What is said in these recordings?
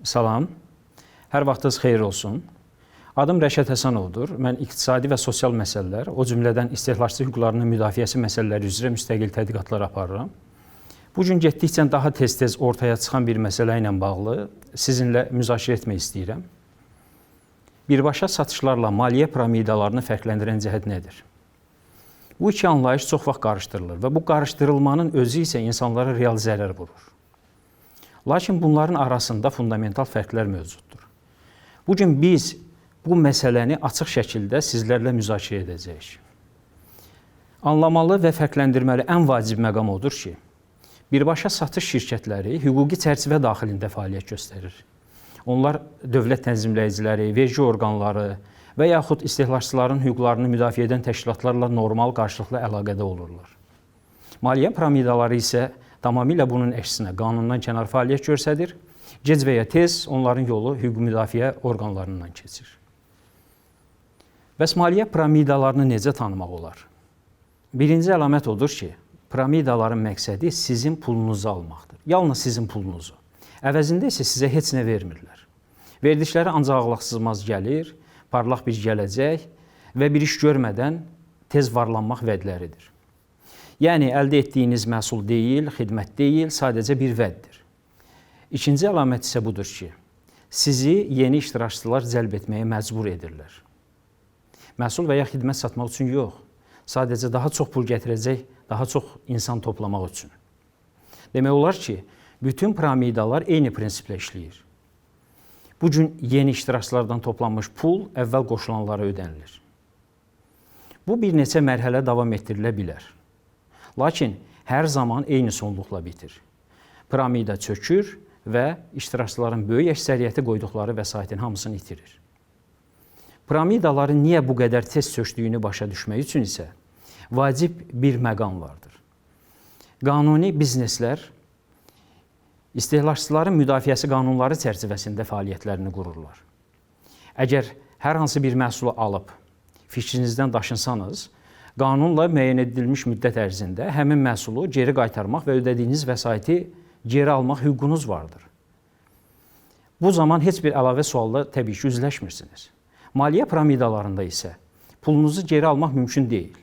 Salam, hər vaxtınız xeyir olsun. Adım Rəşad Həsənovdur. Mən iqtisadi və sosial məsələlər, o cümlədən istehlakçı hüquqlarının müdafiəsi məsələləri üzrə müstəqil tədqiqatlar aparıram. Bu gün getdikcə daha tez-tez ortaya çıxan bir məsələ ilə bağlı sizinlə müzakirə etmək istəyirəm. Birbaşa satışlarla maliyyə piramidalarını fərqləndirən cəhət nədir? Bu iki anlayış çox vaxt qarışdırılır və bu qarışdırılmanın özü isə insanlara real zərər vurur. Lakin bunların arasında fundamental fərqlər mövcuddur. Bugün biz bu məsələni açıq şəkildə sizlərlə müzakirə edəcəyik. Anlamalı və fərqləndirməli ən vacib məqam odur ki, birbaşa satış şirkətləri hüquqi çərçivə daxilində fəaliyyət göstərir. Onlar dövlət tənzimləyiciləri, vergi orqanları və yaxud istehlakçıların hüquqlarını müdafiə edən təşkilatlarla normal qarşılıqlı əlaqədə olurlar. Maliyyə piramidaları isə tamamilə bunun əksinə qanundan kənar fəaliyyət göstərir, gec və ya tez onların yolu hüquq müdafiə orqanlarından keçir. Bəs maliyyə piramidalarını necə tanımaq olar? Birinci əlamət odur ki, piramidaların məqsədi sizin pulunuzu almaqdır. Yalnız sizin pulunuzu. Əvəzində isə sizə heç nə vermirlər. Verdikləri ancaq ağlaqsızmaz gəlir, parlaq bir gələcək və bir iş görmədən tez varlanmaq vədləridir. Yəni, əldə etdiyiniz məhsul deyil, xidmət deyil, sadəcə bir vəddir. İkinci əlamət isə budur ki, sizi yeni iştirakçılar cəlb etməyə məcbur edirlər. Məhsul və ya xidmət satmaq üçün yox, sadəcə daha çox pul gətirəcək, daha çox insan toplamaq üçün. Demək olar ki, bütün piramidalar eyni prinsiplə işləyir. Bugün yeni iştirakçılardan toplanmış pul əvvəl qoşulanlara ödənilir. Bu bir neçə mərhələ davam etdirilə bilər. Lakin hər zaman eyni sonluqla bitir. Piramida çökür və iştirakçıların böyük əksəriyyəti qoyduqları vəsaitin hamısını itirir. Piramidaların niyə bu qədər tez çökdüyünü başa düşmək üçün isə vacib bir məqam vardır. Qanuni bizneslər istehlakçıların müdafiəsi qanunları çərçivəsində fəaliyyətlərini qururlar. Əgər hər hansı bir məhsulu alıb fikrinizdən daşınsanız, qanunla müəyyən edilmiş müddət ərzində həmin məhsulu geri qaytarmaq və ödədiyiniz vəsaiti geri almaq hüququnuz vardır. Bu zaman heç bir əlavə sualla təbii ki, üzləşmirsiniz. Maliyyə piramidalarında isə pulunuzu geri almaq mümkün deyil.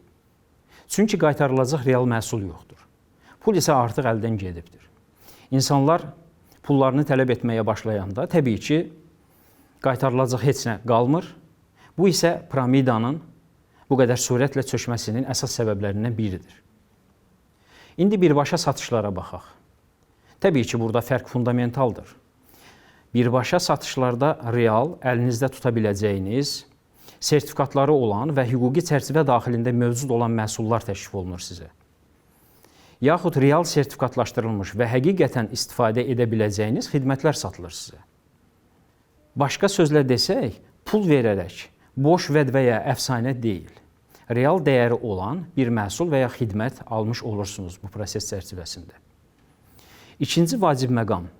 Çünki qaytarılacaq real məhsul yoxdur. Pul isə artıq əldən gedibdir. İnsanlar pullarını tələb etməyə başlayanda təbii ki, qaytarılacaq heç nə qalmır. Bu isə piramidanın bu qədər sürətlə çökməsinin əsas səbəblərindən biridir. İndi birbaşa satışlara baxaq. Təbii ki, burada fərq fundamentaldır. Birbaşa satışlarda real, əlinizdə tuta biləcəyiniz, sertifikatları olan və hüquqi çərçivə daxilində mövcud olan məhsullar təklif olunur sizə. Yaxud real sertifikatlaşdırılmış və həqiqətən istifadə edə biləcəyiniz xidmətlər satılır sizə. Başqa sözlə desək, pul verərək, boş vəd və ya əfsanə deyil, real dəyəri olan bir məhsul və ya xidmət almış olursunuz bu proses çərçivəsində. İkinci vacib məqam,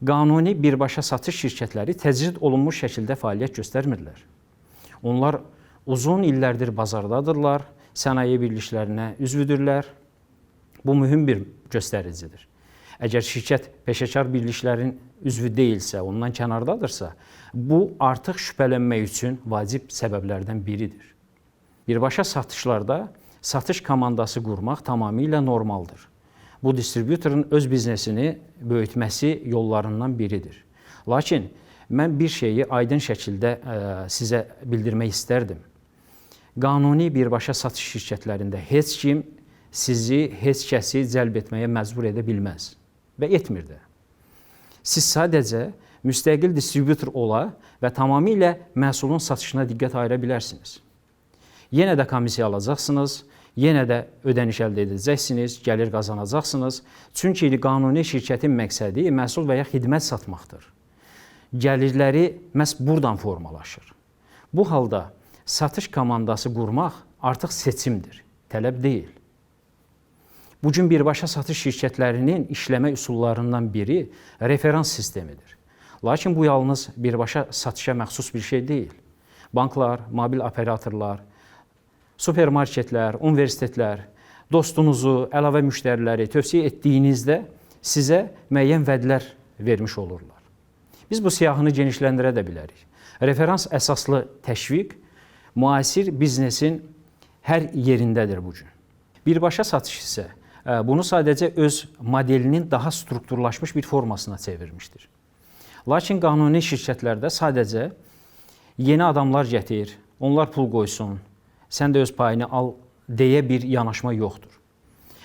qanuni birbaşa satış şirkətləri təcrid olunmuş şəkildə fəaliyyət göstərmirlər. Onlar uzun illərdir bazardadırlar, sənaye birliklərinə üzvüdürlər. Bu mühüm bir göstəricidir. Əgər şirkət peşəkar birliklərin üzvü deyilsə, ondan kənardadırsa, bu artıq şübhələnmək üçün vacib səbəblərdən biridir. Birbaşa satışlarda satış komandası qurmaq tamamilə normaldır. Bu distributorun öz biznesini böyütməsi yollarından biridir. Lakin mən bir şeyi aydın şəkildə sizə bildirmək istərdim. Qanuni birbaşa satış şirkətlərində heç kim sizi, heç kəsi cəlb etməyə məcbur edə bilməz və etmir də. Siz sadəcə müstəqil distributor ola və tamamilə məhsulun satışına diqqət ayıra bilərsiniz. Yenə də komissiya alacaqsınız, yenə də ödəniş əldə edəcəksiniz, gəlir qazanacaqsınız. Çünki qanuni şirkətin məqsədi məhsul və ya xidmət satmaqdır. Gəlirləri məhz buradan formalaşır. Bu halda satış komandası qurmaq artıq seçimdir, tələb deyil. Bugün birbaşa satış şirkətlərinin işləmə üsullarından biri referans sistemidir. Lakin bu yalnız birbaşa satışa məxsus bir şey deyil. Banklar, mobil operatorlar, supermarketlər, universitetlər dostunuzu, əlavə müştəriləri tövsiyə etdiyinizdə sizə müəyyən vədlər vermiş olurlar. Biz bu siyahını genişləndirə də bilərik. Referans əsaslı təşviq müasir biznesin hər yerindədir bu gün. Birbaşa satış isə bunu sadəcə öz modelinin daha strukturlaşmış bir formasına çevirmişdir. Lakin qanuni şirkətlərdə sadəcə yeni adamlar gətir, onlar pul qoysun, sən də öz payını al deyə bir yanaşma yoxdur.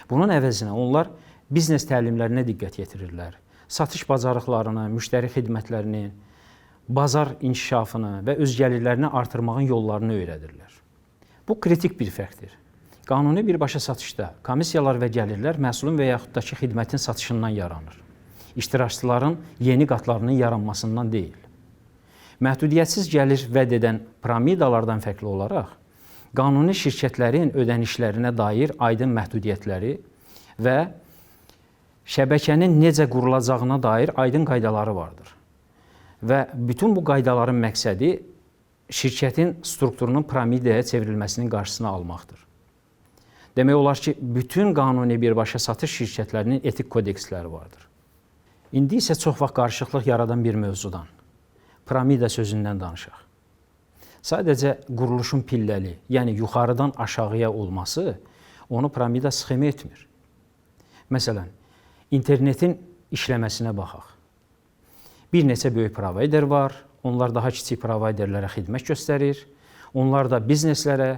Bunun əvəzinə onlar biznes təlimlərinə diqqət yetirirlər. Satış bacarıqlarını, müştəri xidmətlərini, bazar inkişafını və öz gəlirlərini artırmağın yollarını öyrədirlər. Bu kritik bir fərqdir. Qanuni birbaşa satışda komissiyalar və gəlirlər məhsulun və yaxud da ki, xidmətin satışından yaranır. İştirakçıların yeni qatlarının yaranmasından deyil. Məhdudiyyətsiz gəlir vəd edən piramidalardan fərqli olaraq, qanuni şirkətlərin ödənişlərinə dair aydın məhdudiyyətləri və şəbəkənin necə qurulacağına dair aydın qaydaları vardır. Və bütün bu qaydaların məqsədi şirkətin strukturunun piramidaya çevrilməsinin qarşısını almaqdır. Demək olar ki, bütün qanuni birbaşa satış şirkətlərinin etik kodeksləri vardır. İndi isə çox vaxt qarışıqlıq yaradan bir mövzudan, piramida sözündən danışaq. Sadəcə quruluşun pilləli, yəni yuxarıdan aşağıya olması onu piramida sxemi etmir. Məsələn, internetin işləməsinə baxaq. Bir neçə böyük provayder var, onlar daha kiçik provayderlərə xidmət göstərir, onlar da bizneslərə,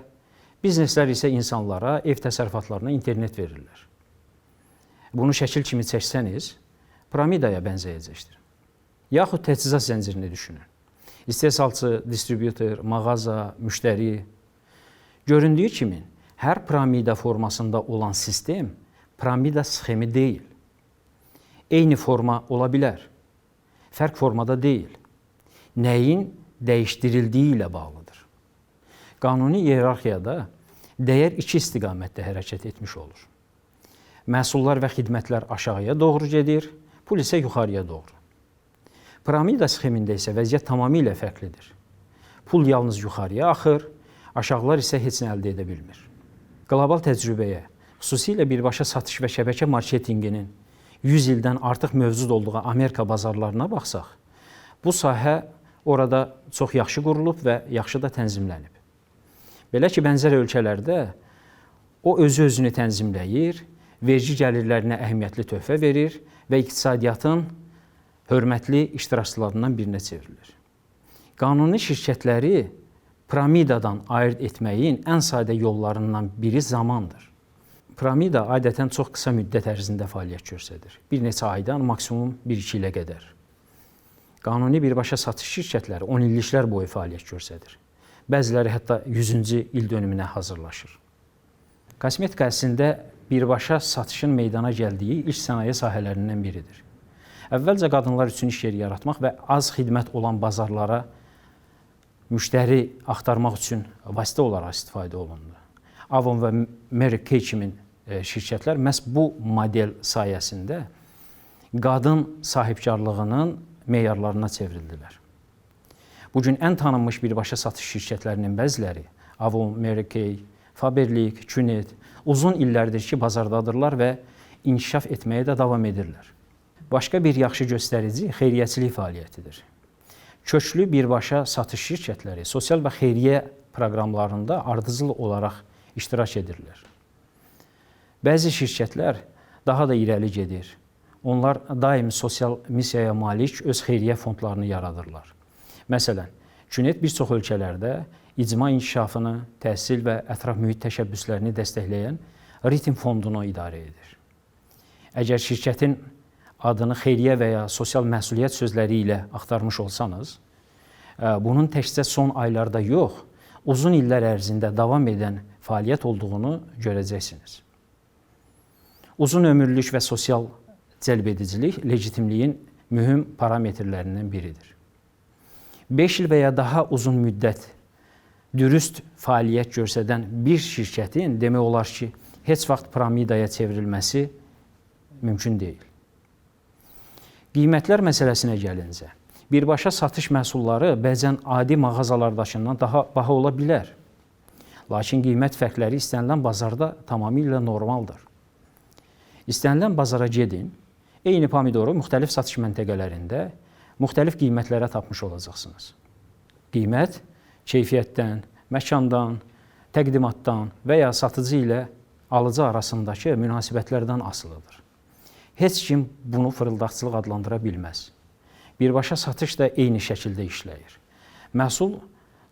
bizneslər isə insanlara, ev təsərrüfatlarına internet verirlər. Bunu şəkil kimi çəksəniz, piramidaya bənzəyəcəkdir. Yaxud təchizat zəncirini düşünün. İstehsalçı, distributor, mağaza, müştəri. Göründüyü kimi, hər piramida formasında olan sistem piramida sxemi deyil. Eyni forma ola bilər. Fərq formada deyil. Nəyin dəyişdirildiyi ilə bağlıdır. Qanuni iyerarxiyada dəyər iki istiqamətdə hərəkət etmiş olur. Məhsullar və xidmətlər aşağıya doğru gedir, pul isə yuxarıya doğru. Piramida sxemində isə vəziyyət tamamilə fərqlidir. Pul yalnız yuxarıya axır, aşağılar isə heç nə əldə edə bilmir. Qlobal təcrübəyə, xüsusilə birbaşa satış və şəbəkə marketinqinin 100 ildən artıq mövcud olduğu Amerika bazarlarına baxsaq, bu sahə orada çox yaxşı qurulub və yaxşı da tənzimlənib. Belə ki, bənzər ölkələrdə o özü-özünü tənzimləyir, vergi gəlirlərinə əhəmiyyətli töhfə verir və iqtisadiyyatın hörmətli iştirakçılarından birinə çevrilir. Qanuni şirkətləri piramidadan ayırt etməyin ən sadə yollarından biri zamandır. Piramida adətən çox qısa müddət ərzində fəaliyyət göstərir. Bir neçə aydan maksimum 1-2 ilə qədər. Qanuni birbaşa satış şirkətləri 10 illiklər boyu fəaliyyət göstərir. Bəziləri hətta 100-cü il dönümünə hazırlaşır. Kosmetika əslində birbaşa satışın meydana gəldiyi ilk sənaye sahələrindən biridir. Əvvəlcə qadınlar üçün iş yeri yaratmaq və az xidmət olan bazarlara müştəri axtarmaq üçün vasitə olaraq istifadə olundu. Avon və Mary Kay kimi şirkətlər məhz bu model sayəsində qadın sahibkarlığının meyarlarına çevrildilər. Bugün ən tanınmış birbaşa satış şirkətlərinin bəziləri Avon, Mary Kay, Faberlic, Cunet uzun illərdir ki, bazardadırlar və inkişaf etməyə də davam edirlər. Başqa bir yaxşı göstərici xeyriyyəçilik fəaliyyətidir. Köklü birbaşa satış şirkətləri sosial və xeyriyyə proqramlarında ardıcıl olaraq iştirak edirlər. Bəzi şirkətlər daha da irəli gedir. Onlar daim sosial missiyaya malik öz xeyriyyə fondlarını yaradırlar. Məsələn, Cunet bir çox ölkələrdə icma inkişafını, təhsil və ətraf mühit təşəbbüslərini dəstəkləyən Ritim fondunu idarə edir. Əgər şirkətin adını xeyriyyə və ya sosial məsuliyyət sözləri ilə axtarmış olsanız, bunun təkcə son aylarda yox, uzun illər ərzində davam edən fəaliyyət olduğunu görəcəksiniz. Uzun ömürlük və sosial cəlbedicilik legitimliyin mühüm parametrlərindən biridir. 5 il və ya daha uzun müddət dürüst fəaliyyət göstərən bir şirkətin demək olar ki, heç vaxt piramidaya çevrilməsi mümkün deyil. Qiymətlər məsələsinə gəlincə, birbaşa satış məhsulları bəzən adi mağazalardakından daha baha ola bilər. Lakin qiymət fərqləri istənilən bazarda tamamilə normaldır. İstənilən bazara gedin, eyni pomidoru müxtəlif satış məntəqələrində müxtəlif qiymətlərə tapmış olacaqsınız. Qiymət keyfiyyətdən, məkandan, təqdimatdan və ya satıcı ilə alıcı arasındakı münasibətlərdən asılıdır. Heç kim bunu fırıldaqçılıq adlandıra bilməz. Birbaşa satış da eyni şəkildə işləyir. Məhsul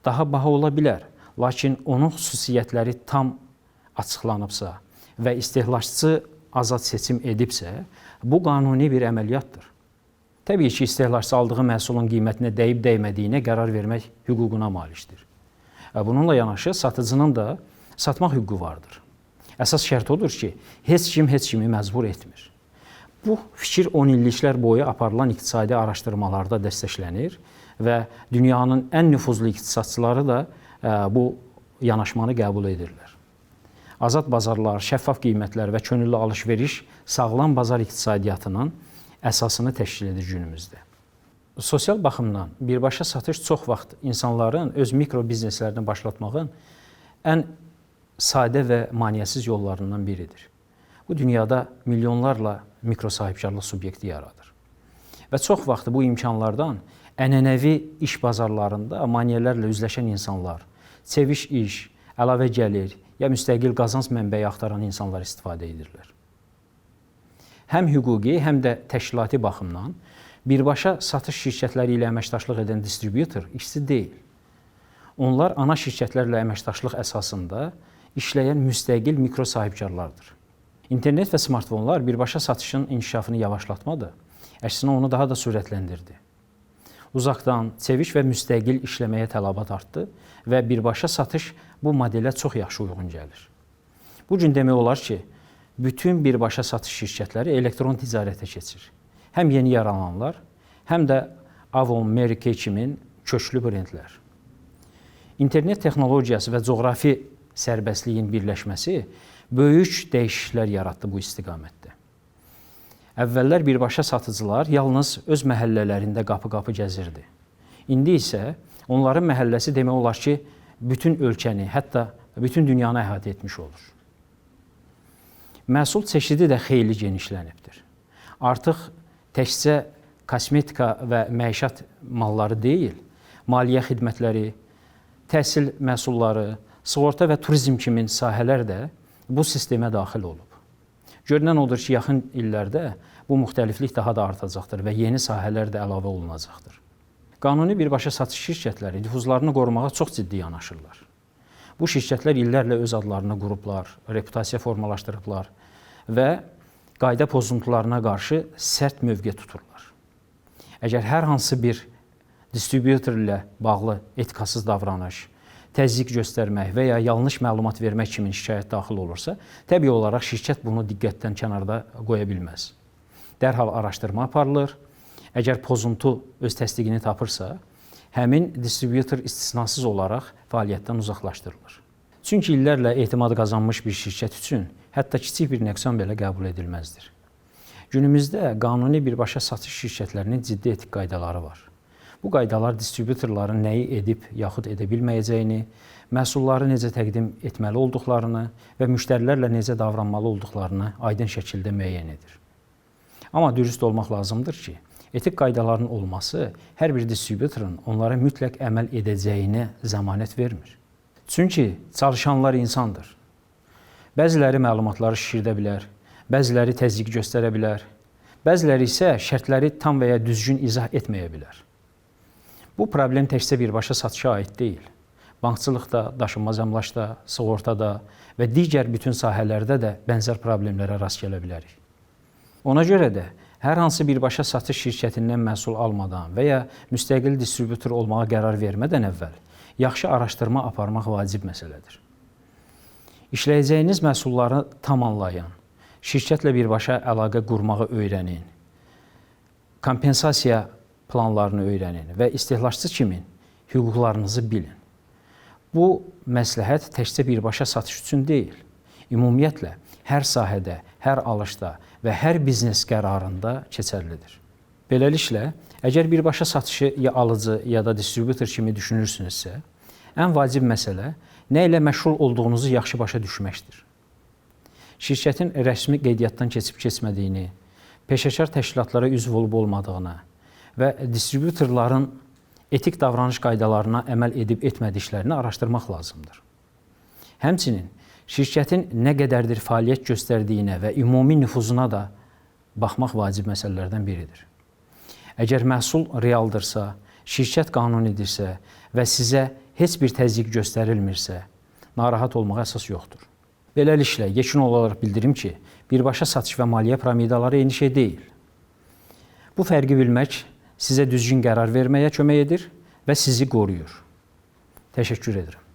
daha baha ola bilər, lakin onun xüsusiyyətləri tam açıqlanıbsa və istehlakçı azad seçim edibsə, bu qanuni bir əməliyyatdır. Təbii ki, istehlakçı aldığı məhsulun qiymətinə dəyib-dəymədiyinə qərar vermək hüququna malikdir. Bununla yanaşı, satıcının da satmaq hüququ vardır. Əsas şərt odur ki, heç kimi məcbur etmir. Bu fikir 10 illiklər boyu aparılan iqtisadi araşdırmalarda dəstəklənir və dünyanın ən nüfuzlu iqtisadçıları da bu yanaşmanı qəbul edirlər. Azad bazarlar, şəffaf qiymətlər və könüllü alış-veriş sağlam bazar iqtisadiyyatının əsasını təşkil edir günümüzdə. Sosial baxımdan birbaşa satış çox vaxt insanların öz mikro bizneslərini başlatmağın ən sadə və maneəsiz yollarından biridir. Bu dünyada milyonlarla mikro sahibkarlıq subyekti yaradır. Və çox vaxt bu imkanlardan ənənəvi iş bazarlarında maneələrlə üzləşən insanlar, çeviş iş, əlavə gəlir ya müstəqil qazanc mənbəyi axtaran insanlar istifadə edirlər. Həm hüquqi, həm də təşkilati baxımdan birbaşa satış şirkətləri ilə əməkdaşlıq edən distributor işçi deyil. Onlar ana şirkətlərlə əməkdaşlıq əsasında işləyən müstəqil mikro sahibkarlardır. İnternet və smartfonlar birbaşa satışın inkişafını yavaşlatmadı, əksinə onu daha da sürətləndirdi. Uzaqdan, çeviş və müstəqil işləməyə tələbat artdı və birbaşa satış bu modelə çox yaxşı uyğun gəlir. Bu gün demək olar ki, bütün birbaşa satış şirkətləri elektron ticarətə keçir. Həm yeni yarananlar, həm də Avon, Mary Kay kimi köklü brendlər. İnternet texnologiyası və coğrafi sərbəstliyin birləşməsi böyük dəyişikliklər yaratdı bu istiqamətdə. Əvvəllər birbaşa satıcılar yalnız öz məhəllələrində qapı-qapı gəzirdi. İndi isə onların məhəlləsi demək olar ki, bütün ölkəni, hətta bütün dünyanı əhatə etmiş olur. Məhsul çeşidi də xeyli genişlənibdir. Artıq təkcə kosmetika və məişət malları deyil, maliyyə xidmətləri, təhsil məhsulları, sığorta və turizm kimi sahələr də bu sistemə daxil olub. Görünən odur ki, yaxın illərdə bu müxtəliflik daha da artacaqdır və yeni sahələr də əlavə olunacaqdır. Qanuni birbaşa satış şirkətləri nüfuzlarını qorumağa çox ciddi yanaşırlar. Bu şirkətlər illərlə öz adlarını qurublar, reputasiya formalaşdırıblar və qayda pozuntularına qarşı sərt mövqe tuturlar. Əgər hər hansı bir distributor ilə bağlı etikasız davranış, təzyiq göstərmək və ya yanlış məlumat vermək kimi şikayət daxil olursa, təbii olaraq şirkət bunu diqqətdən kənarda qoya bilməz. Dərhal araşdırma aparılır. Əgər pozuntu öz təsdiqini tapırsa, həmin distributor istisnasız olaraq fəaliyyətdən uzaqlaşdırılır. Çünki illərlə etimad qazanmış bir şirkət üçün hətta kiçik bir nöqsan belə qəbul edilməzdir. Günümüzdə qanuni birbaşa satış şirkətlərinin ciddi etik qaydaları var. Bu qaydalar distributorların nəyi edib yaxud edə bilməyəcəyini, məhsulları necə təqdim etməli olduqlarını və müştərilərlə necə davranmalı olduqlarını aydın şəkildə müəyyən edir. Amma dürüst olmaq lazımdır ki, etik qaydaların olması hər bir distributorun onlara mütləq əməl edəcəyinə zəmanət vermir. Çünki çalışanlar insandır. Bəziləri məlumatları şişirdə bilər, bəziləri təzyiq göstərə bilər, bəziləri isə şərtləri tam və ya düzgün izah etməyə bilər. Bu problem təkcə birbaşa satışa aid deyil. Bankçılıqda, daşınmaz əmlakda, sığortada və digər bütün sahələrdə də bənzər problemlərə rast gələ bilərik. Ona görə də hər hansı birbaşa satış şirkətindən məhsul almadan və ya müstəqil distributor olmağa qərar vermədən əvvəl yaxşı araşdırma aparmaq vacib məsələdir. İşləyəcəyiniz məhsulları tam anlayan, şirkətlə birbaşa əlaqə qurmağı öyrənin, kompensasiya planlarını öyrənin və istehlakçı kimi hüquqlarınızı bilin. Bu məsləhət təkcə birbaşa satış üçün deyil, ümumiyyətlə hər sahədə, hər alışda və hər biznes qərarında keçərlidir. Beləliklə, əgər birbaşa satışı ya alıcı ya da distributor kimi düşünürsünüzsə, ən vacib məsələ nə ilə məşğul olduğunuzu yaxşı başa düşməkdir. Şirkətin rəsmi qeydiyyatdan keçib-keçmədiyini, peşəkar təşkilatlara üzv olub-olmadığını və distributorların etik davranış qaydalarına əməl edib etmədiklərini araşdırmaq lazımdır. Həmçinin şirkətin nə qədərdir fəaliyyət göstərdiyinə və ümumi nüfuzuna da baxmaq vacib məsələlərdən biridir. Əgər məhsul realdırsa, şirkət qanunidirsə və sizə heç bir təzyiq göstərilmirsə, narahat olmağa əsas yoxdur. Beləliklə, yekun olaraq bildirim ki, birbaşa satış və maliyyə piramidaları eyni şey deyil. Bu fərqi bilmək sizə düzgün qərar verməyə kömək edir və sizi qoruyur. Təşəkkür edirəm.